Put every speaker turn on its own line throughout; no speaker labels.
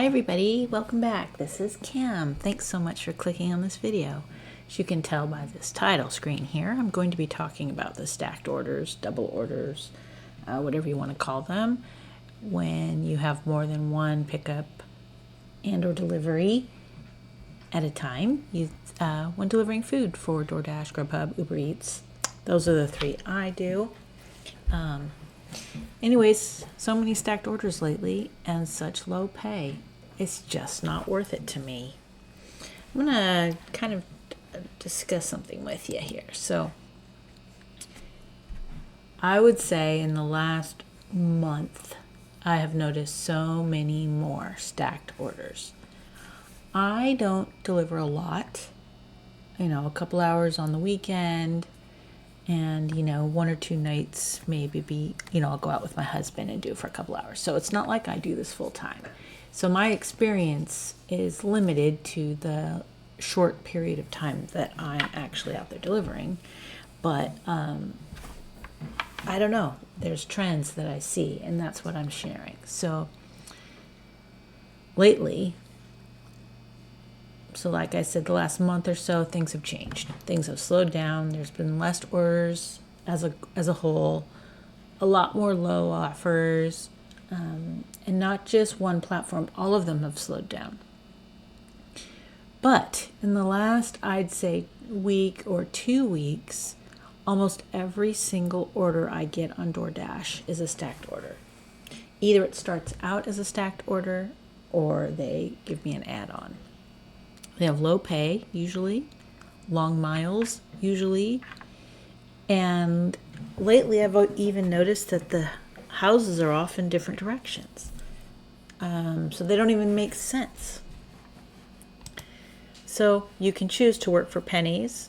everybody, welcome back. This is Kim. Thanks so much for clicking on this video. As you can tell by this title screen here, I'm going to be talking about the stacked orders, double orders, whatever you want to call them, when you have more than one pickup and or delivery at a time. When delivering food for Doordash, Grubhub, Uber Eats. Those are the three I do. Anyways, so many stacked orders lately and such low pay. It's just not worth it to me. I'm going to kind of discuss something with you here. So I would say in the last month, I have noticed so many more stacked orders. I don't deliver a lot, a couple hours on the weekend. And, 1 or 2 nights, maybe I'll go out with my husband and do it for a couple hours. So it's not like I do this full time. So my experience is limited to the short period of time that I'm actually out there delivering. But I don't know. There's trends that I see, and that's what I'm sharing. So lately, like I said, the last month or so, things have changed. Things have slowed down. There's been less orders as a whole, a lot more low offers, and not just one platform. All of them have slowed down. But in the last, I'd say, week or 2 weeks, almost every single order I get on Doordash is a stacked order. Either it starts out as a stacked order or they give me an add-on. They have low pay, usually, long miles, usually, and lately I've even noticed that the houses are off in different directions, so they don't even make sense. So you can choose to work for pennies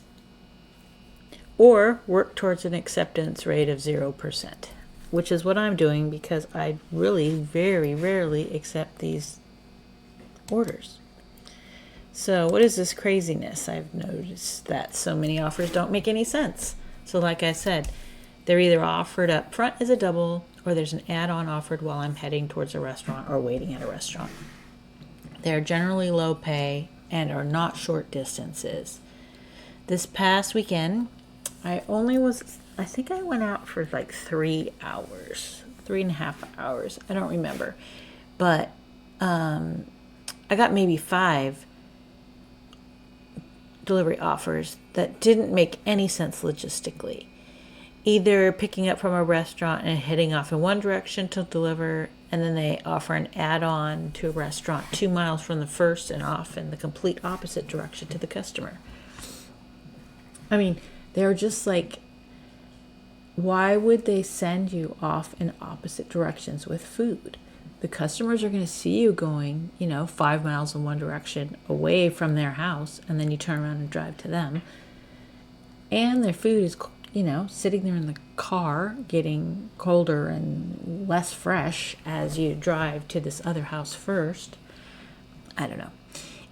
or work towards an acceptance rate of 0%, which is what I'm doing because I really very rarely accept these orders. So what is this craziness? I've noticed that so many offers don't make any sense. So like I said, they're either offered up front as a double or there's an add-on offered while I'm heading towards a restaurant or waiting at a restaurant. They're generally low pay and are not short distances. This past weekend, I think I went out for like 3 hours, 3.5 hours. I don't remember. But I got maybe 5 delivery offers that didn't make any sense logistically. Either picking up from a restaurant and heading off in one direction to deliver, and then they offer an add-on to a restaurant 2 miles from the first and off in the complete opposite direction to the customer. I mean, they're just like, why would they send you off in opposite directions with food? The customers are going to see you going, 5 miles in one direction away from their house, and then you turn around and drive to them. And their food is, sitting there in the car, getting colder and less fresh as you drive to this other house first. I don't know.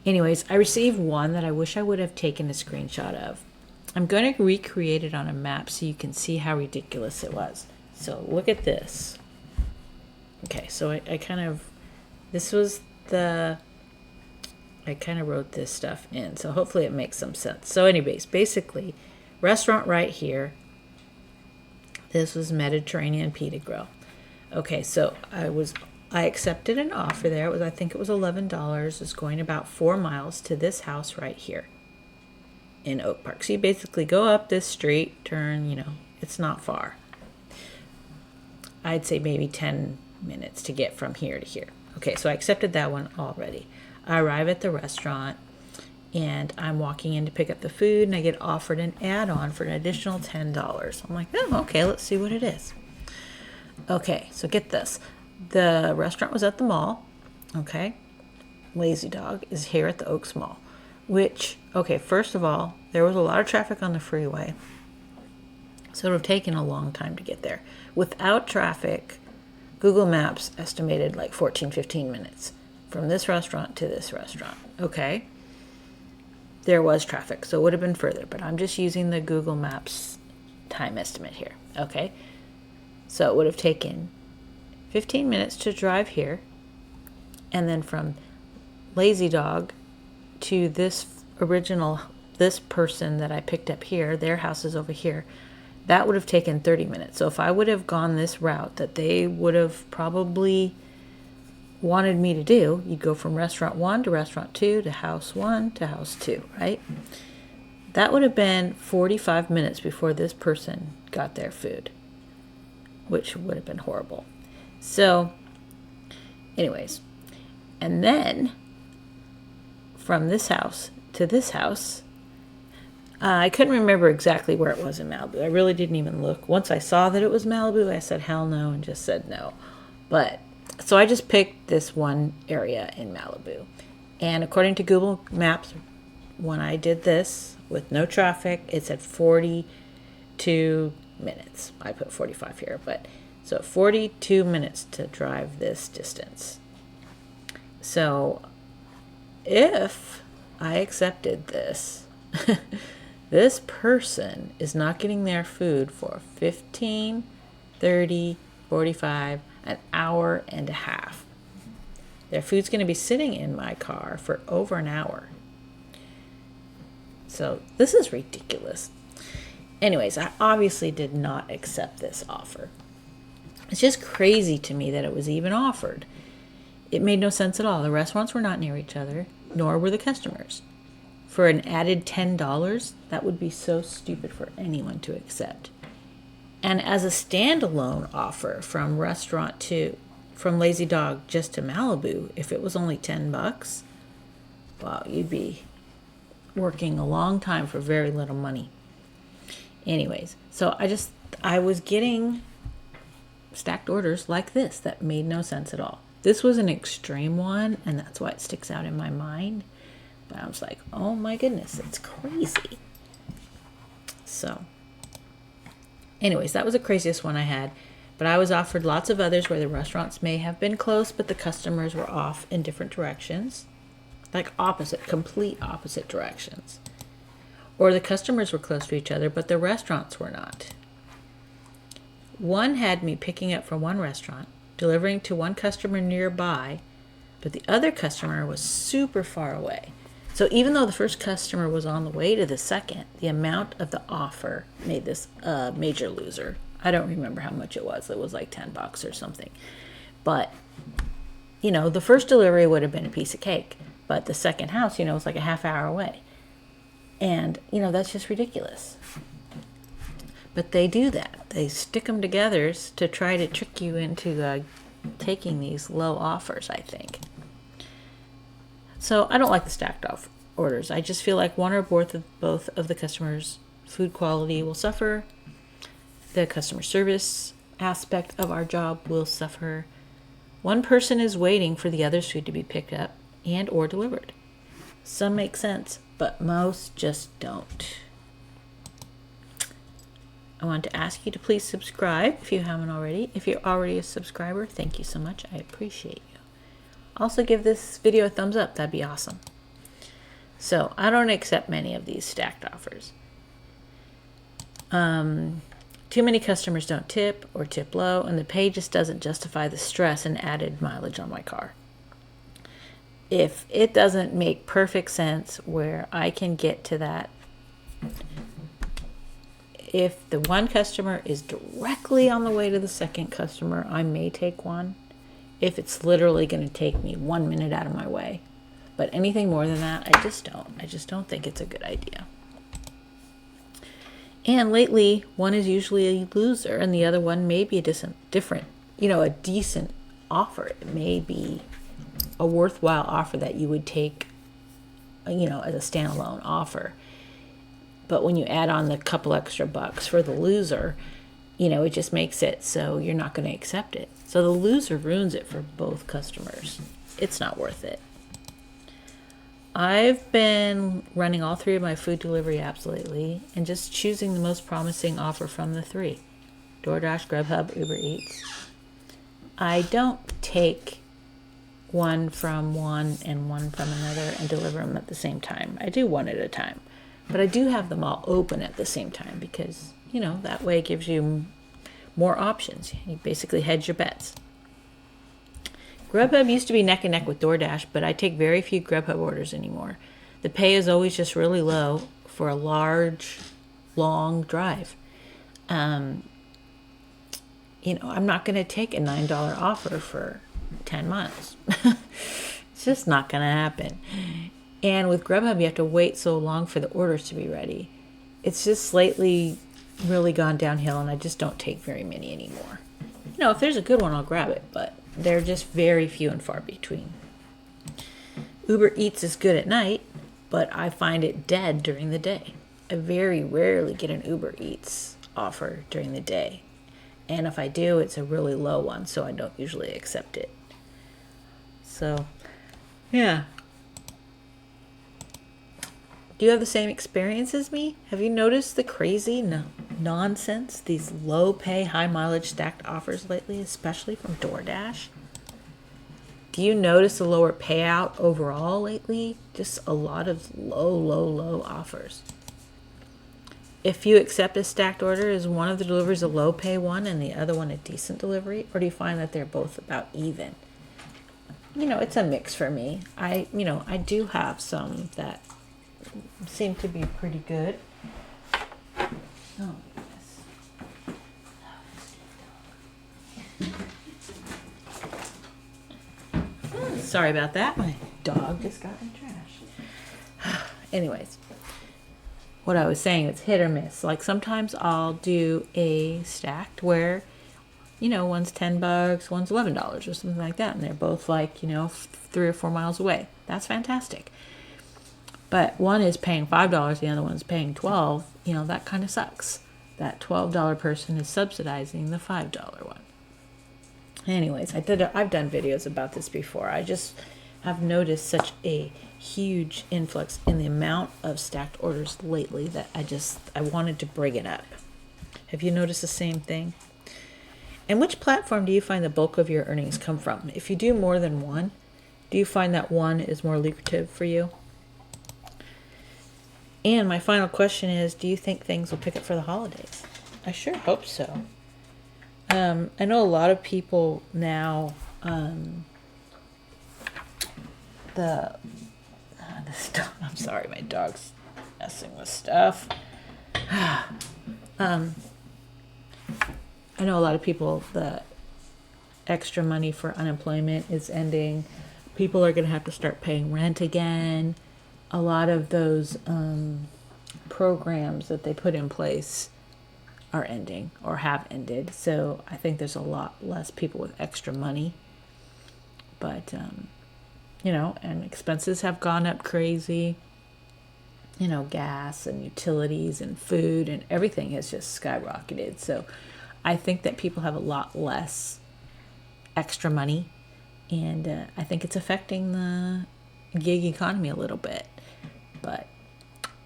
Anyways, I received one that I wish I would have taken a screenshot of. I'm going to recreate it on a map so you can see how ridiculous it was. So look at this. Okay, so I kind of wrote this stuff in, so hopefully it makes some sense. So anyways, basically, restaurant right here. This was Mediterranean Pita Grill. Okay, so I accepted an offer there. I think it was $11. It's going about 4 miles to this house right here in Oak Park. So you basically go up this street, turn, it's not far. I'd say maybe 10 minutes to get from here to here. Okay, so I accepted that one already. I arrive at the restaurant and I'm walking in to pick up the food and I get offered an add-on for an additional $10. I'm like, oh, okay, let's see what it is. Okay, so get this. The restaurant was at the mall. Okay, Lazy Dog is here at the Oaks Mall, which, okay, first of all, there was a lot of traffic on the freeway, so it would have taken a long time to get there. Without traffic, Google Maps estimated like 15 minutes from this restaurant to this restaurant. Okay. There was traffic, so it would have been further, but I'm just using the Google Maps time estimate here. Okay. So it would have taken 15 minutes to drive here, and then from Lazy Dog to this person that I picked up here, their house is over here, that would have taken 30 minutes. So if I would have gone this route that they would have probably wanted me to do, you'd go from restaurant 1 to restaurant 2 to house 1 to house 2, right? That would have been 45 minutes before this person got their food, which would have been horrible. So, anyways, and then from this house to this house, I couldn't remember exactly where it was in Malibu. I really didn't even look. Once I saw that it was Malibu, I said hell no and just said no. But so I just picked this one area in Malibu. And according to Google Maps, when I did this with no traffic, it said 42 minutes. I put 45 here, but so 42 minutes to drive this distance. So if I accepted this, this person is not getting their food for 15, 30, 45, an hour and a half. Their food's going to be sitting in my car for over an hour. So this is ridiculous. Anyways, I obviously did not accept this offer. It's just crazy to me that it was even offered. It made no sense at all. The restaurants were not near each other, nor were the customers. For an added $10, that would be so stupid for anyone to accept. And as a standalone offer from Lazy Dog just to Malibu, if it was only $10, wow, you'd be working a long time for very little money. Anyways, so I was getting stacked orders like this that made no sense at all. This was an extreme one, and that's why it sticks out in my mind. But I was like, oh my goodness, it's crazy. So, anyways, that was the craziest one I had. But I was offered lots of others where the restaurants may have been close, but the customers were off in different directions. Like complete opposite directions. Or the customers were close to each other, but the restaurants were not. One had me picking up from one restaurant, delivering to one customer nearby, but the other customer was super far away. So even though the first customer was on the way to the second, the amount of the offer made this a major loser. I don't remember how much it was. It was like $10 or something. But, the first delivery would have been a piece of cake. But the second house, was like a half hour away. And, that's just ridiculous. But they do that. They stick them together to try to trick you into taking these low offers, I think. So I don't like the stacked off orders. I just feel like one or both of the customers' food quality will suffer. The customer service aspect of our job will suffer. One person is waiting for the other's food to be picked up and or delivered. Some make sense, but most just don't. I want to ask you to please subscribe if you haven't already. If you're already a subscriber, thank you so much. I appreciate you. Also give this video a thumbs up. That'd be awesome. So I don't accept many of these stacked offers. Too many customers don't tip or tip low, and the pay just doesn't justify the stress and added mileage on my car. If it doesn't make perfect sense where I can get to that, if the one customer is directly on the way to the second customer, I may take one. If it's literally going to take me 1 minute out of my way. But anything more than that, I just don't think it's a good idea. And lately, one is usually a loser and the other one may be a decent offer. It may be a worthwhile offer that you would take, as a standalone offer. But when you add on the couple extra bucks for the loser, it just makes it so you're not going to accept it. So the loser ruins it for both customers. It's not worth it. I've been running all three of my food delivery apps lately and just choosing the most promising offer from the three. Doordash, Grubhub, Uber Eats. I don't take one from one and one from another and deliver them at the same time. I do one at a time. But I do have them all open at the same time because, that way it gives you more options. You basically hedge your bets. Grubhub used to be neck and neck with Doordash, but I take very few Grubhub orders anymore. The pay is always just really low for a large, long drive. I'm not going to take a $9 offer for 10 months. It's just not going to happen. And with Grubhub, you have to wait so long for the orders to be ready. It's just lately really gone downhill, and I just don't take very many anymore. If there's a good one, I'll grab it, but they're just very few and far between. Uber Eats is good at night, but I find it dead during the day. I very rarely get an Uber Eats offer during the day. And if I do, it's a really low one, so I don't usually accept it. So, yeah. Do you have the same experience as me? Have you noticed the crazy nonsense, these low pay, high mileage stacked offers lately, especially from Doordash? Do you notice a lower payout overall lately? Just a lot of low offers. If you accept a stacked order, is one of the deliveries a low pay one and the other one a decent delivery? Or do you find that they're both about even? It's a mix for me. I do have some that seem to be pretty good. Oh, yes. Sorry about that. My dog just got in trash. Anyways, what I was saying, it's hit or miss. Like sometimes I'll do a stacked where, one's $10, one's $11 or something like that. And they're both like, 3 or 4 miles away. That's fantastic. But one is paying $5, the other one's paying $12. That kind of sucks. That $12 person is subsidizing the $5 one. Anyways, I've done videos about this before. I just have noticed such a huge influx in the amount of stacked orders lately that I wanted to bring it up. Have you noticed the same thing? And which platform do you find the bulk of your earnings come from? If you do more than one, do you find that one is more lucrative for you? And my final question is, do you think things will pick up for the holidays? I sure hope so. I know a lot of people now, I'm sorry, my dog's messing with stuff. I know a lot of people, the extra money for unemployment is ending. People are going to have to start paying rent again. A lot of those programs that they put in place are ending or have ended. So I think there's a lot less people with extra money. But, and expenses have gone up crazy. Gas and utilities and food and everything has just skyrocketed. So I think that people have a lot less extra money. And I think it's affecting the gig economy a little bit. But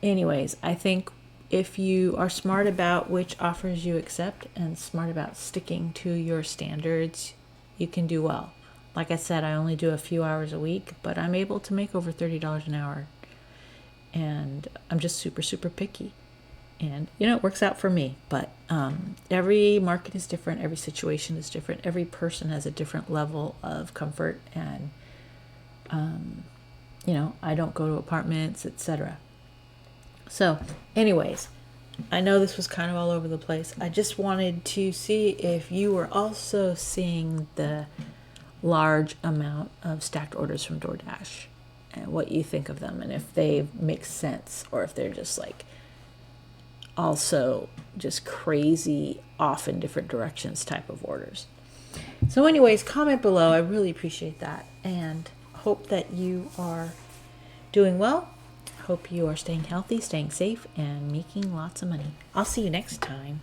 anyways, I think if you are smart about which offers you accept and smart about sticking to your standards, you can do well. Like I said, I only do a few hours a week, but I'm able to make over $30 an hour. And I'm just super, super picky. And, it works out for me. But every market is different. Every situation is different. Every person has a different level of comfort. And, I don't go to apartments, etc. So, anyways, I know this was kind of all over the place. I just wanted to see if you were also seeing the large amount of stacked orders from Doordash and what you think of them and if they make sense or if they're just like also just crazy off in different directions type of orders. So anyways, comment below. I really appreciate that and hope that you are doing well. Hope you are staying healthy, staying safe, and making lots of money. I'll see you next time.